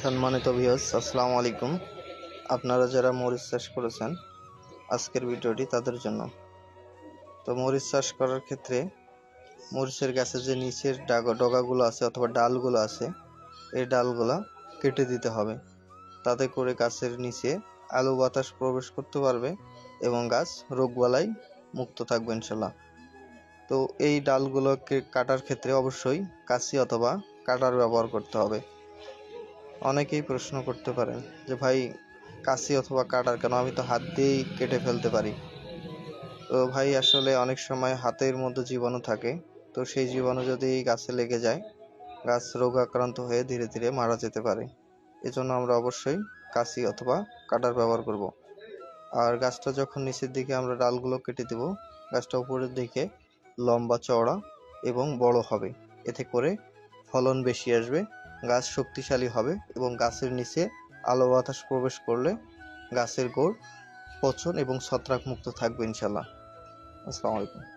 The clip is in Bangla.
সম্মানিত ভিউয়ার্স, আসসালামু আলাইকুম। আপনারা যারা মরিচ চাষ করেছেন, আজকের ভিডিওটি তাদের জন্য। তো মরিচ চাষ করার ক্ষেত্রে মরিচের গাছের যে নিচের ডগাগুলো আছে অথবা ডালগুলো আছে, এই ডালগুলা কেটে দিতে হবে। তাতে করে গাছের নিচে আলো বাতাস প্রবেশ করতে পারবে এবং গাছ রোগবালাই মুক্ত থাকবে ইনশাল্লাহ। তো এই ডালগুলোকে কাটার ক্ষেত্রে অবশ্যই কাঁচি অথবা কাটার ব্যবহার করতে হবে। অনেকেই প্রশ্ন করতে পারেন যে ভাই, কাঁচি অথবা কাটার কেন, আমি তো হাত দিয়েই কেটে ফেলতে পারি। তো ভাই, আসলে অনেক সময় হাতের মধ্যে জীবাণু থাকে, তো সেই জীবাণু যদি গাছে লেগে যায়, গাছ রোগাক্রান্ত হয়ে ধীরে ধীরে মারা যেতে পারে। এজন্য আমরা অবশ্যই কাঁচি অথবা কাটার ব্যবহার করব। আর গাছটা যখন নিচের দিকে আমরা ডালগুলো কেটে দেব, গাছটা উপরের দিকে লম্বা চওড়া এবং বড় হবে। এতে করে ফলন বেশি আসবে, গাছ শক্তিশালী হবে এবং গাছের নিচে আলো বাতাস প্রবেশ করলে গাছের গোড় পচন এবং ছত্রাক মুক্ত থাকবে ইনশাল্লাহ। আসসালামু আলাইকুম।